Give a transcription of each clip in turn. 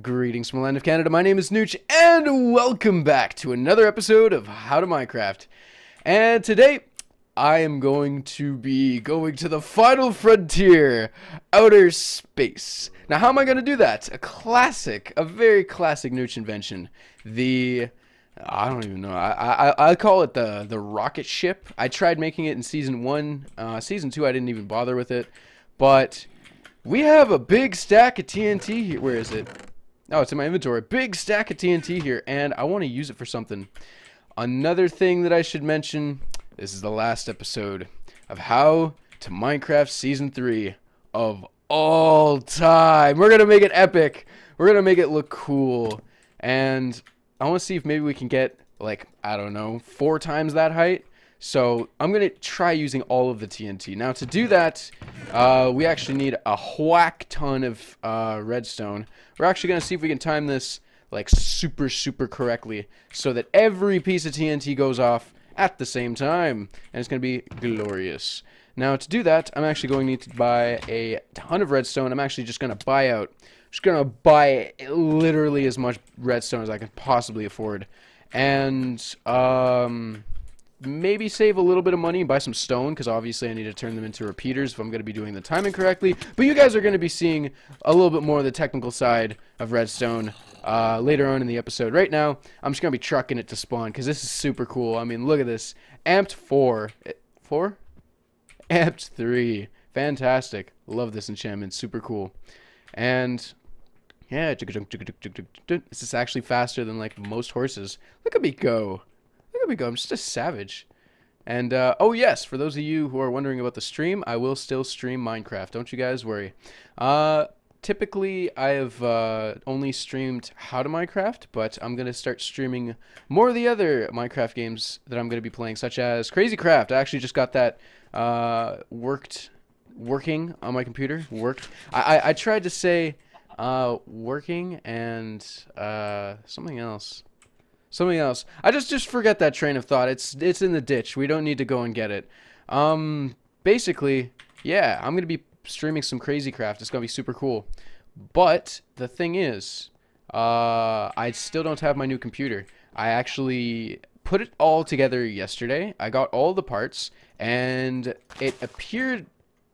Greetings from the land of Canada, my name is Nooch, and welcome back to another episode of How to Minecraft. And today, I am going to be going to the final frontier, outer space. Now, how am I going to do that? A very classic Nooch invention. I don't even know, I call it the rocket ship. I tried making it in Season 1, Season 2 I didn't even bother with it, but we have a big stack of TNT here. Where is it? Oh, it's in my inventory. Big stack of TNT here, and I want to use it for something. Another thing that I should mention, this is the last episode of How to Minecraft Season 3 of all time. We're going to make it epic. We're going to make it look cool. And I want to see if maybe we can get, like, I don't know, 4 times that height. So I'm going to try using all of the TNT. Now, to do that, we actually need a whack ton of redstone. We're actually going to see if we can time this like super correctly so that every piece of TNT goes off at the same time. And it's going to be glorious. Now, to do that, I'm actually going to need to buy a ton of redstone. I'm actually just going to buy literally as much redstone as I can possibly afford. And, maybe save a little bit of money and buy some stone, because obviously I need to turn them into repeaters if I'm going to be doing the timing correctly. But you guys are going to be seeing a little bit more of the technical side of redstone later on in the episode. Right now, I'm just going to be trucking it to spawn, because this is super cool. I mean, look at this. Amped 4. 4? Amped 3. Fantastic. Love this enchantment. Super cool. And yeah, this is actually faster than like most horses. Look at me go. There we go. I'm just a savage. And, oh yes, for those of you who are wondering about the stream, I will still stream Minecraft. Don't you guys worry. Typically, I have only streamed How to Minecraft, but I'm going to start streaming more of the other Minecraft games that I'm going to be playing, such as Crazy Craft. I actually just got that working on my computer. I tried to say working and something else. I just forget that train of thought. It's in the ditch. We don't need to go and get it. Basically, yeah, I'm gonna be streaming some Crazy Craft. It's gonna be super cool. But the thing is, I still don't have my new computer. I actually put it all together yesterday. I got all the parts, and it appeared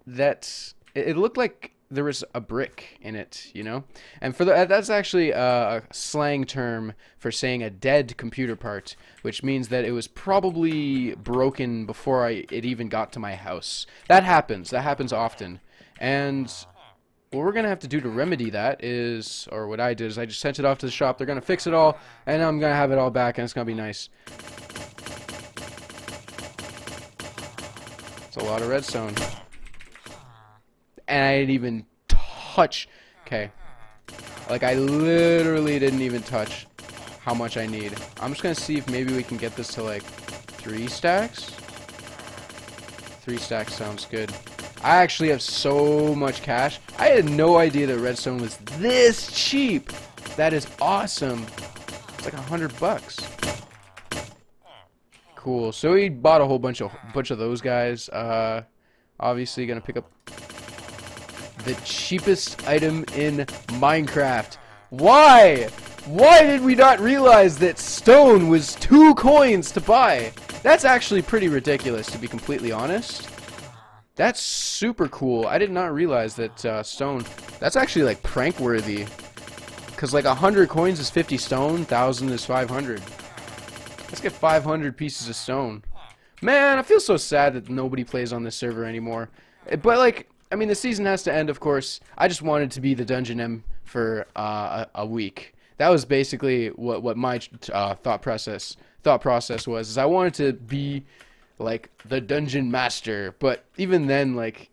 that it looked like there was a brick in it, you know? And that's actually a slang term for saying a dead computer part, which means that it was probably broken before it even got to my house. That happens often. And what we're gonna have to do to remedy that is, or what I did is I just sent it off to the shop. They're gonna fix it all, and I'm gonna have it all back, and it's gonna be nice. It's a lot of redstone. And I didn't even touch. Okay. Like, I literally didn't even touch how much I need. I'm just going to see if maybe we can get this to, like, 3 stacks. 3 stacks sounds good. I actually have so much cash. I had no idea that redstone was this cheap. That is awesome. It's like $100. Cool. So we bought a whole bunch of those guys. Obviously, going to pick up the cheapest item in Minecraft. Why? Why did we not realize that stone was 2 coins to buy? That's actually pretty ridiculous, to be completely honest. That's super cool. I did not realize that stone... That's actually, like, prank-worthy. Because, like, 100 coins is 50 stone, 1,000 is 500. Let's get 500 pieces of stone. Man, I feel so sad that nobody plays on this server anymore. But, like... I mean, the season has to end, of course. I just wanted to be the Dungeon M for a week. That was basically what my thought process was. Is I wanted to be like the Dungeon Master, but even then, like,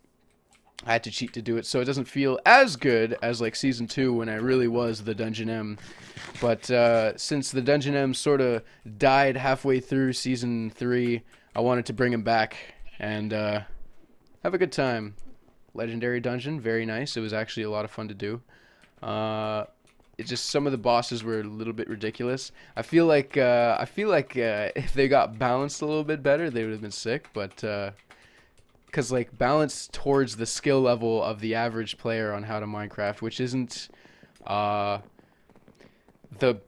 I had to cheat to do it, so it doesn't feel as good as like Season 2 when I really was the Dungeon M. But since the Dungeon M sort of died halfway through Season 3, I wanted to bring him back and have a good time. Legendary dungeon, very nice. It was actually a lot of fun to do. It just, some of the bosses were a little bit ridiculous. I feel like if they got balanced a little bit better, they would have been sick. But because like balance towards the skill level of the average player on How to Minecraft, which isn't the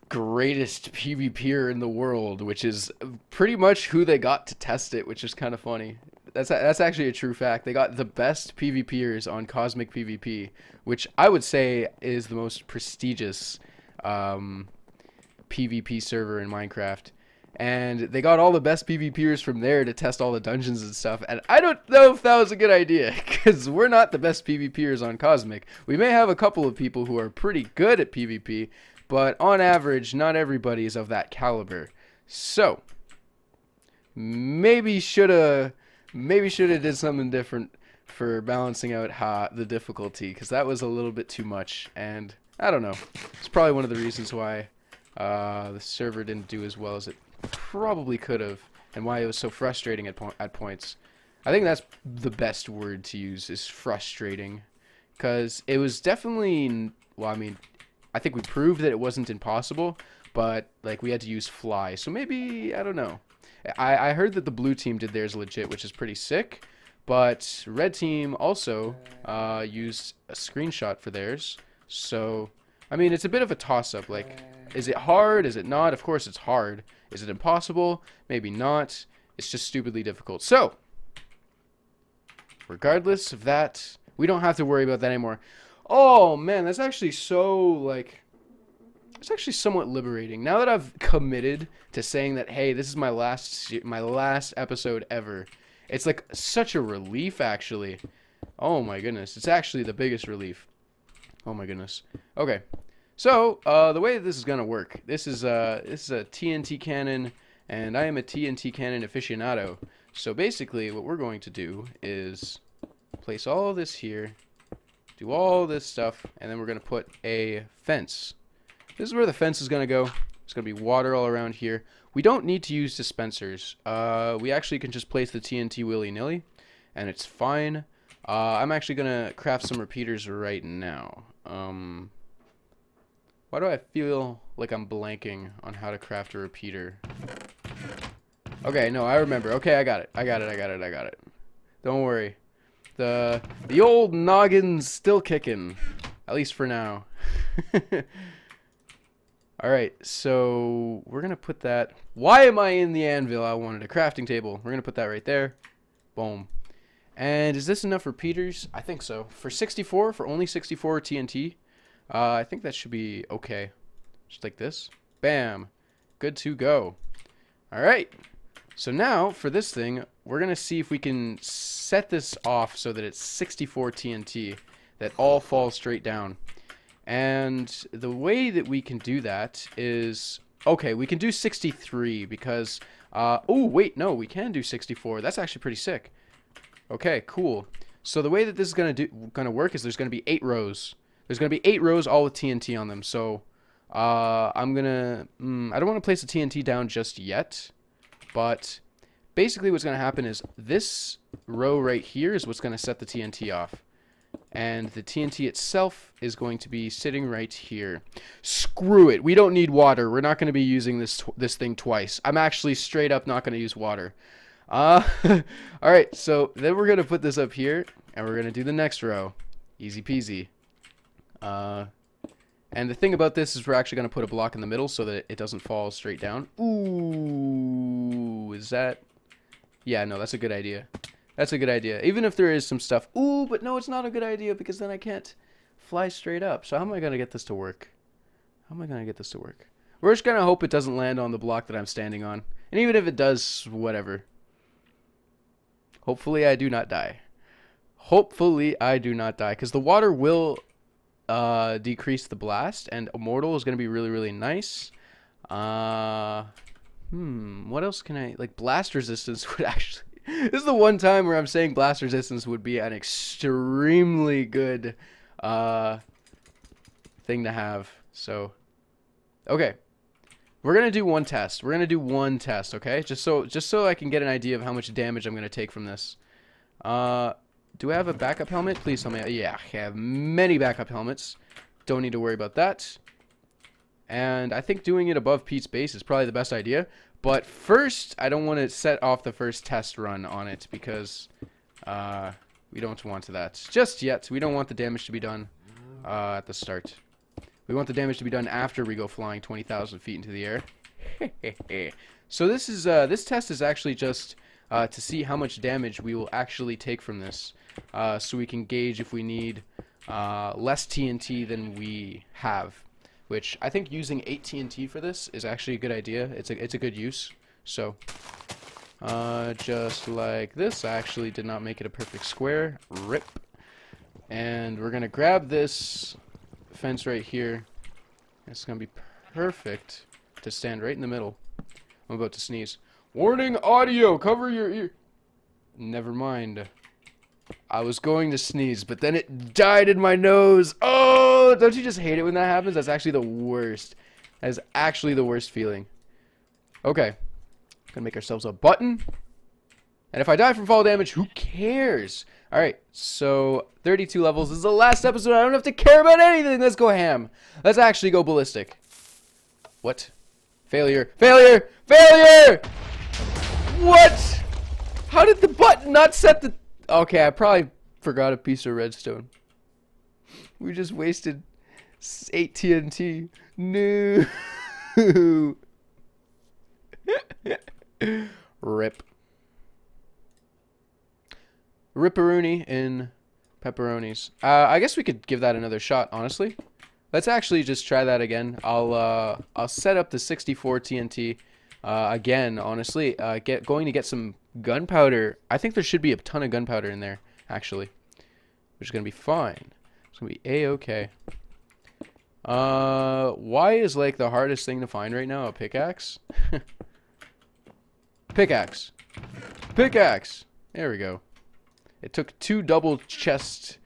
greatest PvPer in the world, which is pretty much who they got to test it, which is kind of funny. That's actually a true fact. They got the best PvPers on Cosmic PvP, which I would say is the most prestigious PvP server in Minecraft. And they got all the best PvPers from there to test all the dungeons and stuff. And I don't know if that was a good idea, because we're not the best PvPers on Cosmic. We may have a couple of people who are pretty good at PvP, but on average, not everybody is of that caliber. So, maybe shoulda did something different for balancing out the difficulty, because that was a little bit too much. And I don't know. It's probably one of the reasons why the server didn't do as well as it probably could have, and why it was so frustrating at points. I think that's the best word to use, is frustrating, because it was definitely, well, I mean, I think we proved that it wasn't impossible, but like we had to use fly, so maybe, I don't know. I heard that the blue team did theirs legit, which is pretty sick, but red team also used a screenshot for theirs, so I mean, it's a bit of a toss-up. Like, is it hard? Is it not? Of course it's hard. Is it impossible? Maybe not. It's just stupidly difficult. So, regardless of that, we don't have to worry about that anymore. Oh, man, that's actually so, like, it's actually somewhat liberating. Now that I've committed to saying that, hey, this is my last episode ever, it's like such a relief, actually. Oh, my goodness. It's actually the biggest relief. Oh, my goodness. Okay. So, the way this is going to work, this is a TNT cannon, and I am a TNT cannon aficionado. So basically, what we're going to do is place all this here, do all this stuff, and then we're going to put a fence. This is where the fence is going to go. There's going to be water all around here. We don't need to use dispensers. We actually can just place the TNT willy-nilly, and it's fine. I'm actually going to craft some repeaters right now. Why do I feel like I'm blanking on how to craft a repeater? Okay, no, I remember. Okay, I got it. Don't worry. The old noggin's still kicking. At least for now. Alright, so we're gonna put that. Why am I in the anvil? I wanted a crafting table. We're gonna put that right there. Boom. And is this enough repeaters? I think so. For only 64 TNT, I think that should be okay. Just like this. Bam. Good to go. Alright. So now, for this thing, we're going to see if we can set this off so that it's 64 TNT that all falls straight down. And the way that we can do that is... Okay, we can do 63 because... oh, wait, no, we can do 64. That's actually pretty sick. Okay, cool. So the way that this is gonna work is there's gonna be 8 rows. There's gonna be 8 rows all with TNT on them. So I'm gonna I don't want to place the TNT down just yet, but basically what's gonna happen is this row right here is what's gonna set the TNT off, and the TNT itself is going to be sitting right here. Screw it. We don't need water. We're not gonna be using this thing twice. I'm actually straight up not gonna use water. Alright, so then we're going to put this up here, and we're going to do the next row. Easy peasy. And the thing about this is we're actually going to put a block in the middle so that it doesn't fall straight down. Ooh, is that... Yeah, no, that's a good idea. That's a good idea. Even if there is some stuff... Ooh, but no, it's not a good idea because then I can't fly straight up. So how am I going to get this to work? How am I going to get this to work? We're just going to hope it doesn't land on the block that I'm standing on. And even if it does, whatever. Hopefully I do not die. Hopefully I do not die. Because the water will decrease the blast. And Immortal is going to be really, really nice. What else can I... Like, blast resistance would actually... This is the one time where I'm saying blast resistance would be an extremely good thing to have. So, okay. We're going to do one test. We're going to do one test, okay? Just so I can get an idea of how much damage I'm going to take from this. Do I have a backup helmet? Please tell me. Yeah, I have many backup helmets. Don't need to worry about that. And I think doing it above Pete's base is probably the best idea. But first, I don't want to set off the first test run on it because we don't want that just yet. We don't want the damage to be done at the start. We want the damage to be done after we go flying 20,000 feet into the air. So this test is actually just to see how much damage we will actually take from this, so we can gauge if we need less TNT than we have. Which I think using 8 TNT for this is actually a good idea. It's a good use. So just like this, I actually did not make it a perfect square. Rip. And we're gonna grab this fence right here. It's gonna be perfect to stand right in the middle. I'm about to sneeze. Warning audio, cover your ear. Never mind. I was going to sneeze, but then it died in my nose. Oh, don't you just hate it when that happens? That's actually the worst. That is actually the worst feeling. Okay. Gonna make ourselves a button. And if I die from fall damage, who cares? Alright, so 32 levels. This is the last episode. I don't have to care about anything. Let's go ham. Let's actually go ballistic. What? Failure. Failure! Failure! What? How did the button not set the... Okay, I probably forgot a piece of redstone. We just wasted 8 TNT. No. Rip. Ripperoni in pepperonis. I guess we could give that another shot, honestly. Let's actually just try that again. I'll set up the 64 TNT again, honestly. Going to get some gunpowder. I think there should be a ton of gunpowder in there, actually. Which is going to be fine. It's going to be A-okay. Why is, like, the hardest thing to find right now a pickaxe? Pickaxe. Pickaxe! There we go. It took 2 double chest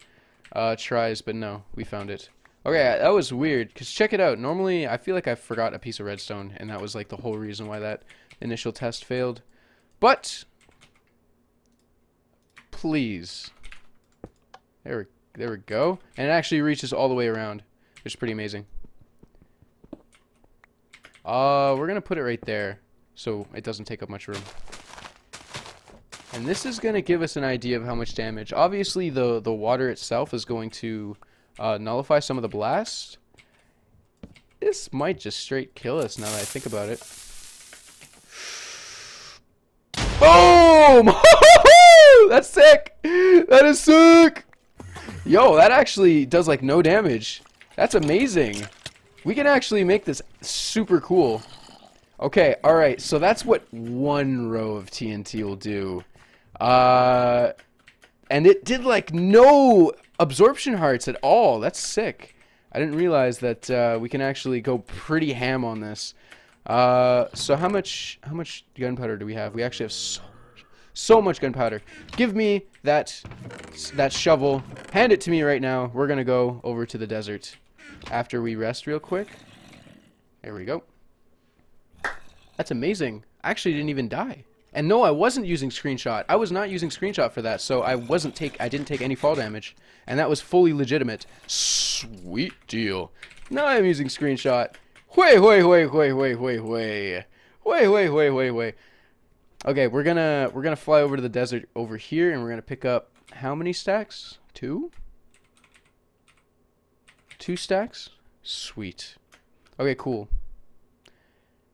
tries, but no, we found it. Okay, that was weird, because check it out. Normally, I feel like I forgot a piece of redstone, and that was like the whole reason why that initial test failed. But, please. There we go. And it actually reaches all the way around, which is pretty amazing. We're going to put it right there, so it doesn't take up much room. And this is going to give us an idea of how much damage. Obviously, the water itself is going to nullify some of the blast. This might just straight kill us now that I think about it. Boom! That's sick! That is sick! Yo, that actually does like no damage. That's amazing. We can actually make this super cool. Okay, alright, so that's what 1 row of TNT will do. And it did like no absorption hearts at all. That's sick. I didn't realize that we can actually go pretty ham on this. So how much gunpowder do we have? We actually have so much gunpowder. Give me that shovel. Hand it to me right now. We're gonna go over to the desert after we rest real quick. There we go. That's amazing. I actually didn't even die. And no, I wasn't using screenshot. I was not using screenshot for that, so I didn't take any fall damage, and that was fully legitimate. Sweet deal. Now I'm using screenshot. Way. Okay, we're gonna fly over to the desert over here, and we're gonna pick up how many stacks? 2? 2 stacks? Sweet. Okay, cool.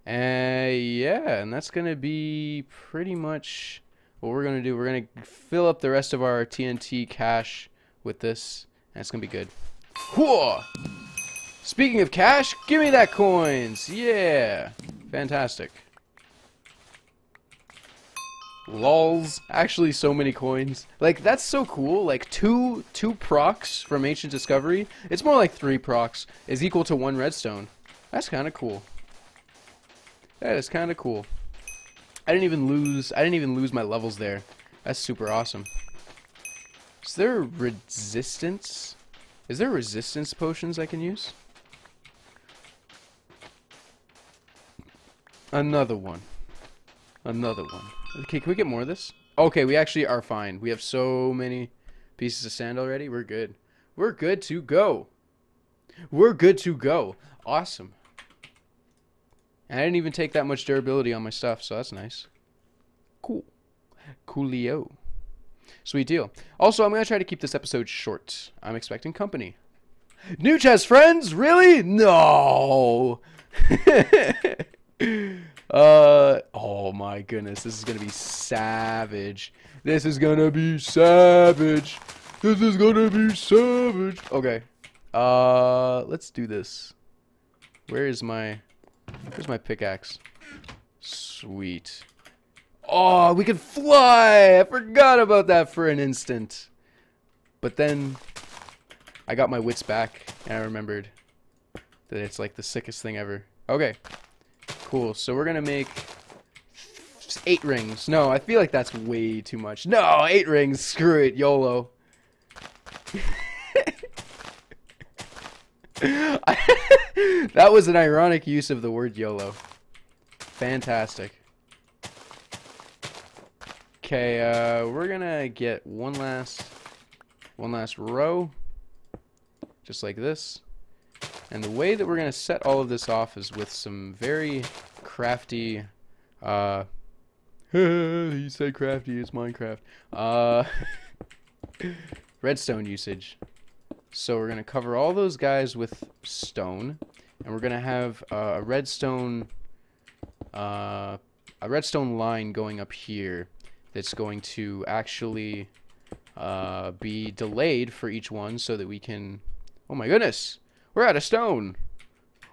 Yeah, and that's gonna be pretty much what we're gonna do. We're gonna fill up the rest of our TNT cache with this, and it's gonna be good. Whoa! Speaking of cash, give me that coins! Yeah! Fantastic. Lols. Actually, so many coins. Like, that's so cool. Like, two procs from Ancient Discovery. It's more like 3 procs is equal to 1 redstone. That's kind of cool. That is kind of cool. I didn't even lose my levels there. That's super awesome. Is there resistance? Is there resistance potions I can use? Another one. Another one. Okay, can we get more of this? Okay, we actually are fine. We have so many pieces of sand already. We're good. We're good to go. We're good to go. Awesome. And I didn't even take that much durability on my stuff, so that's nice. Cool. Coolio. Sweet deal. Also, I'm going to try to keep this episode short. I'm expecting company. Nooch has friends? Really? No. Oh my goodness, this is gonna be savage. This is gonna be savage. This is gonna be savage. Okay. Let's do this. Where's my pickaxe? Sweet. Oh, we can fly! I forgot about that for an instant. But then I got my wits back and I remembered that it's like the sickest thing ever. Okay. Cool. So we're gonna make 8 rings. No, I feel like that's way too much. No, 8 rings. Screw it. YOLO. That was an ironic use of the word YOLO. Fantastic. Okay, we're gonna get one last row, just like this. And the way that we're gonna set all of this off is with some very crafty, he said crafty, it's Minecraft, redstone usage. So we're gonna cover all those guys with stone, and we're gonna have a redstone line going up here that's going to actually be delayed for each one so that we can... Oh my goodness! We're out of stone!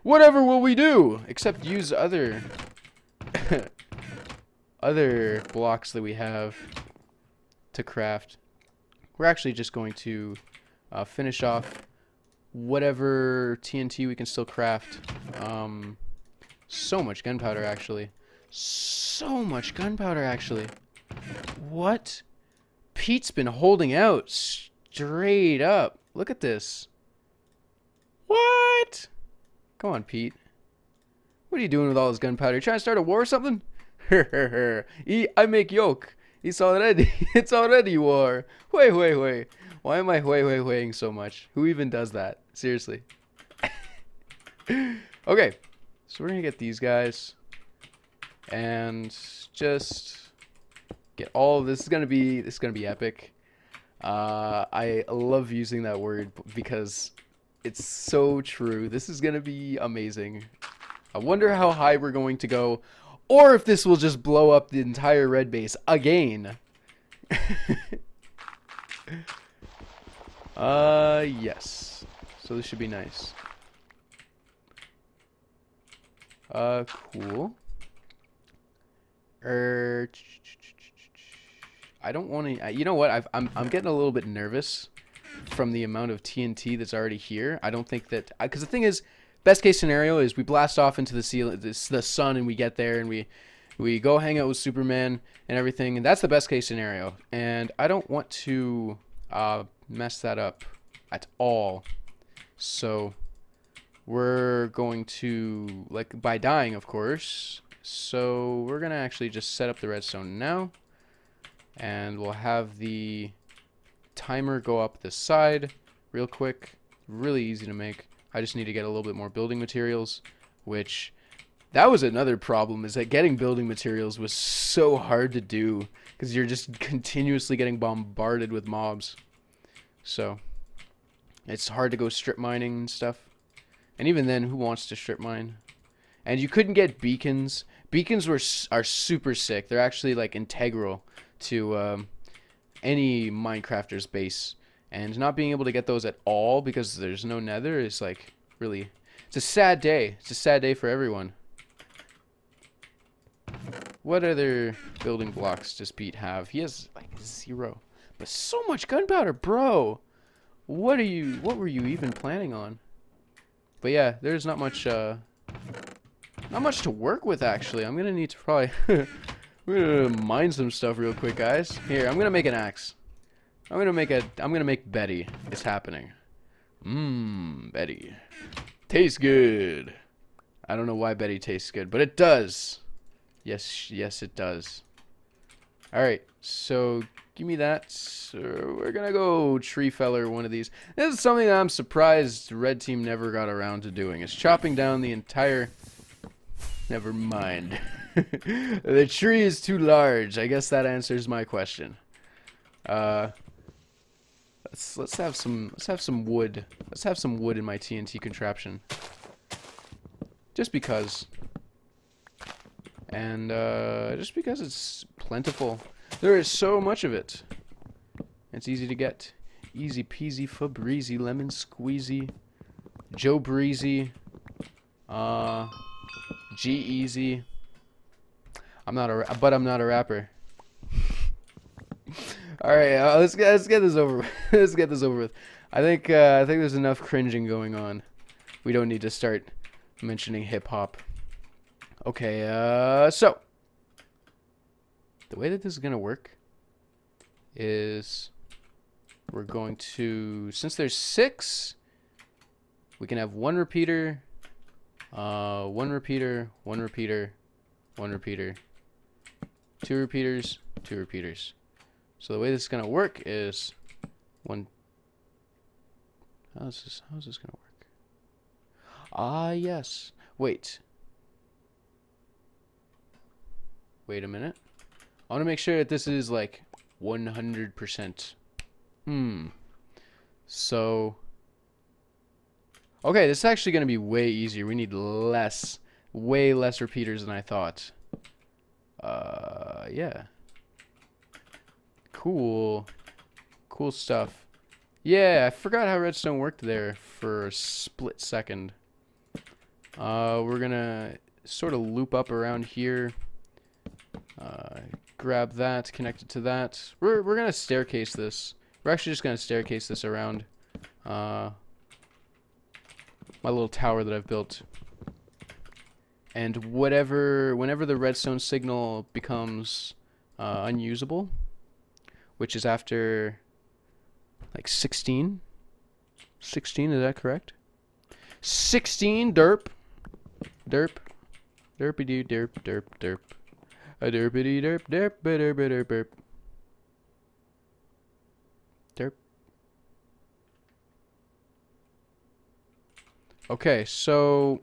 Whatever will we do? Except use other... other blocks that we have to craft. We're actually just going to finish off whatever TNT we can still craft. So much gunpowder, actually. So much gunpowder, actually. What? Pete's been holding out straight up. Look at this. What? Come on, Pete. What are you doing with all this gunpowder? You trying to start a war or something? I make yoke. It's already war. Wait. Why am I weighing so much? Who even does that? Seriously. Okay. So we're gonna get these guys. And just get all of this. This is gonna be epic. I love using that word because it's so true. This is gonna be amazing. I wonder how high we're going to go, or if this will just blow up the entire red base again. Yes. So this should be nice. Cool. I don't want to. You know what? I'm getting a little bit nervous from the amount of TNT that's already here. I don't think that, because the thing is, best case scenario is we blast off into the sun, and we get there and we go hang out with Superman and everything, and that's the best case scenario. And I don't want to mess that up at all. So we're going to, like, by dying, of course. So we're gonna actually just set up the redstone now, and we'll have the timer go up this side real quick. Really easy to make. I just need to get a little bit more building materials, which that was another problem, is that getting building materials was so hard to do because you're just continuously getting bombarded with mobs. So it's hard to go strip mining and stuff. And even then, who wants to strip mine? And you couldn't get beacons. Beacons are super sick. They're actually like integral to any Minecrafter's base. And not being able to get those at all because there's no nether is like really... It's a sad day. It's a sad day for everyone. What other building blocks does Pete have? He has like 0. But so much gunpowder, bro! What were you even planning on? But yeah, there's not much to work with, actually. I'm gonna need to probably we're gonna mine some stuff real quick, guys. Here, I'm gonna make an axe. I'm gonna make Betty. It's happening. Betty. Tastes good. I don't know why Betty tastes good, but it does. Yes, it does. Alright, so give me that. So we're gonna go tree feller one of these. This is something that I'm surprised Red Team never got around to doing. Is chopping down the entire... Never mind. The tree is too large. I guess that answers my question. Let's have some wood. Let's have some wood in my TNT contraption. Just because. And just because it's plentiful. There is so much of it. It's easy to get. Easy peasy Febreze lemon squeezy. Joe Breezy. G-Easy. I'm not a rapper. All right, let's get this over. Let's get this over with. I think there's enough cringing going on. We don't need to start mentioning hip hop. Okay, so the way that this is gonna work is we're going to, since there's 6, we can have one repeater, one repeater, one repeater, one repeater, 2 repeaters, 2 repeaters. So the way this is gonna work is one. How's this gonna work? Ah, yes. Wait a minute. I want to make sure that this is like 100%. So, okay, this is actually gonna be way easier. We need way less repeaters than I thought. Yeah. Cool stuff. Yeah, I forgot how redstone worked there for a split second. We're gonna sort of loop up around here. Grab that, connect it to that. We're gonna staircase this. We're actually just gonna staircase this around my little tower that I've built. And whenever the redstone signal becomes unusable, which is after like 16, is that correct? 16 derp, derpy derp, a derpity derp derp. Okay, so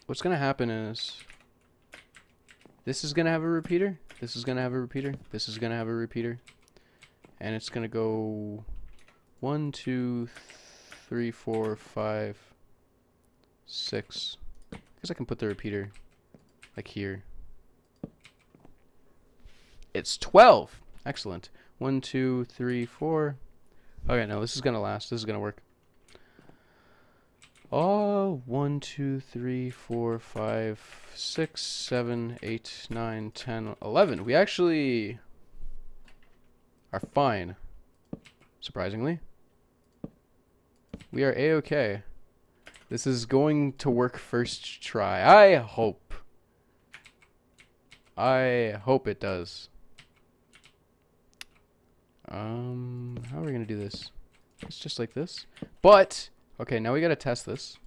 what's gonna happen is this is gonna have a repeater, this is gonna have a repeater, this is gonna have a repeater, and it's gonna go 1, 2, 3, 4, 5, 6. Because I can put the repeater like here. It's 12. Excellent. 1, 2, 3, 4. Okay, no, this is gonna last. This is gonna work. Oh, 1, 2, 3, 4, 5, 6, 7, 8, 9, 10, 11. We actually are fine. Surprisingly. We are A-okay. This is going to work first try. I hope. I hope it does. How are we gonna do this? It's just like this. But okay, now we gotta test this.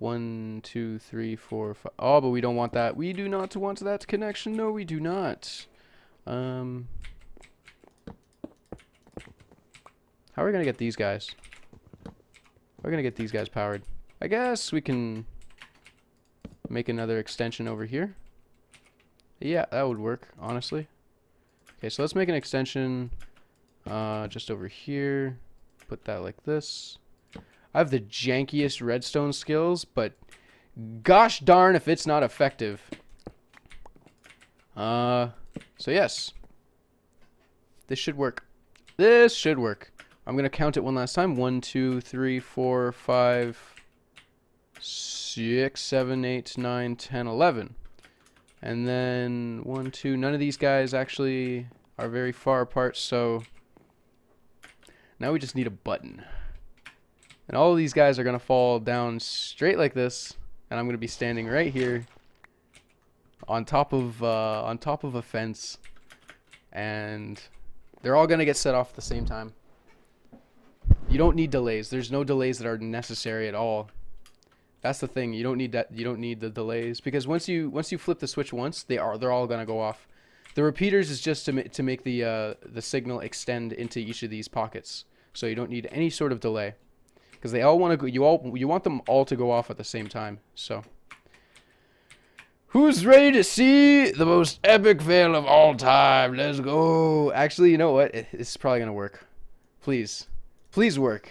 1, 2, 3, 4, 5. Oh, but we don't want that. We do not want that connection. No, we do not. How are we gonna get these guys? We're gonna get these guys powered. I guess we can make another extension over here. Yeah, that would work, honestly. Okay, so let's make an extension just over here. Put that like this. I have the jankiest redstone skills, but gosh darn if it's not effective. So yes. This should work. This should work. I'm gonna count it one last time. 1, 2, 3, 4, 5, 6, 7, 8, 9, 10, 11. And then 1, 2. None of these guys actually are very far apart, so now we just need a button. And all of these guys are gonna fall down straight like this, and I'm gonna be standing right here on top of a fence, and they're all gonna get set off at the same time. You don't need delays. There's no delays that are necessary at all. That's the thing. You don't need that. You don't need the delays, because once you flip the switch once, they're all gonna go off. The repeaters is just to make the signal extend into each of these pockets, so you don't need any sort of delay, because they all want to go. You want them all to go off at the same time. So, who's ready to see the most epic fail of all time? Let's go. Actually, you know what? This is probably gonna work. Please, Please work.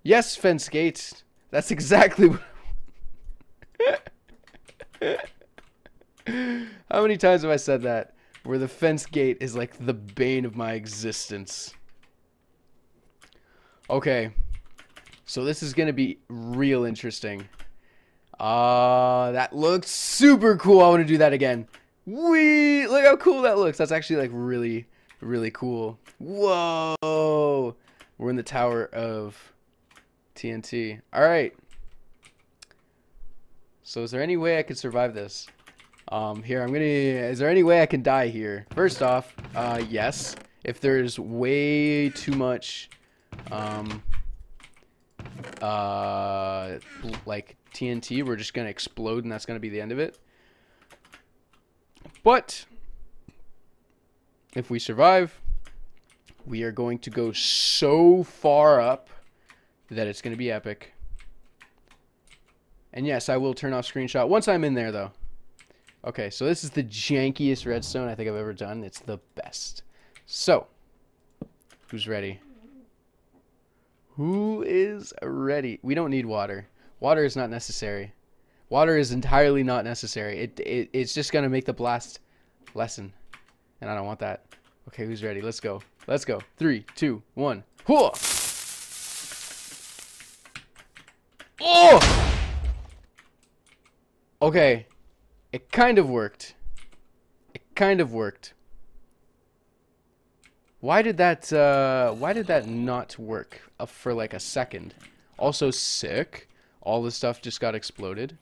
Yes, fence gate. That's exactly what... How many times have I said that? Where the fence gate is like the bane of my existence. Okay. So this is going to be real interesting. That looks super cool. I want to do that again. Whee! Look how cool that looks. That's actually like really, really cool. Whoa! We're in the tower of TNT. Alright. So is there any way I could survive this? Here, is there any way I can die here? First off, yes. If there's way too much, like TNT, we're just gonna explode and that's gonna be the end of it. But if we survive, we are going to go so far up that it's gonna be epic. And yes, I will turn off screenshot once I'm in there, though. Okay, so this is the jankiest redstone I think I've ever done. It's the best. So, who's ready? Who is ready? We don't need water. Water is not necessary. Water is entirely not necessary. It's just going to make the blast lessen. And I don't want that. Okay, who's ready? Let's go. Let's go. 3, 2, 1. Whoa! Oh! Okay. It kind of worked. It kind of worked. Why did that not work for like a second? Also sick. All the stuff just got exploded.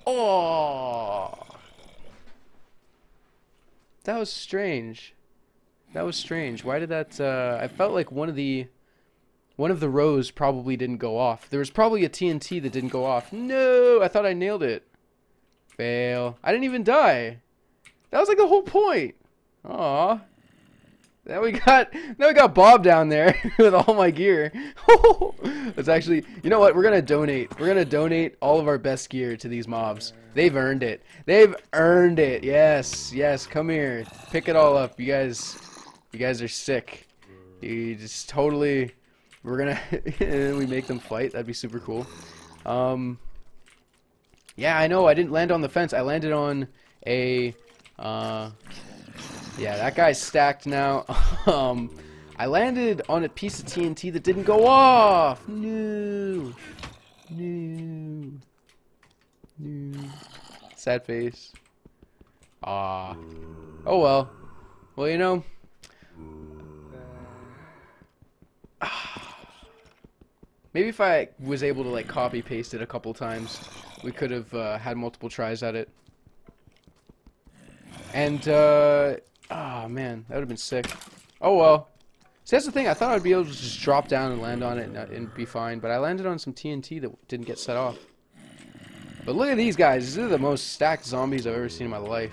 Oh! That was strange. That was strange. Why did that I felt like one of the rows probably didn't go off. There was probably a TNT that didn't go off. No, I thought I nailed it. Fail. I didn't even die. That was like the whole point. Aw. Now we got Bob down there with all my gear. That's actually, you know what? We're gonna donate. We're gonna donate all of our best gear to these mobs. They've earned it. They've earned it. Yes, yes. Come here. Pick it all up. You guys are sick. You just totally. We're gonna we make them fight. That'd be super cool. Yeah, I know. I didn't land on the fence. I landed on a. Yeah, that guy's stacked now. I landed on a piece of TNT that didn't go off. No. No. No. Sad face. Ah. Oh well. Well, you know. Maybe if I was able to like copy paste it a couple times, we could have had multiple tries at it. And oh man, that would have been sick. Oh well. See, that's the thing. I thought I'd be able to just drop down and land on it and be fine, but I landed on some TNT that didn't get set off. But look at these guys. These are the most stacked zombies I've ever seen in my life.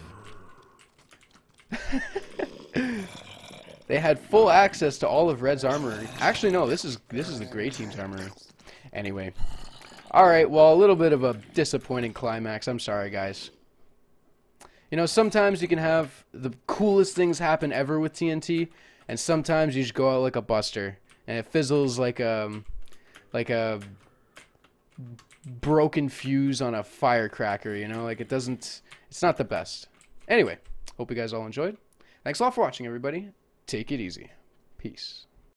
They had full access to all of Red's armory. Actually, no. This is the Gray Team's armory. Anyway. Alright, well, a little bit of a disappointing climax. I'm sorry, guys. You know, sometimes you can have the coolest things happen ever with TNT, and sometimes you just go out like a buster, and it fizzles like a broken fuse on a firecracker, you know? Like, it's not the best. Anyway, hope you guys all enjoyed. Thanks a lot for watching, everybody. Take it easy. Peace.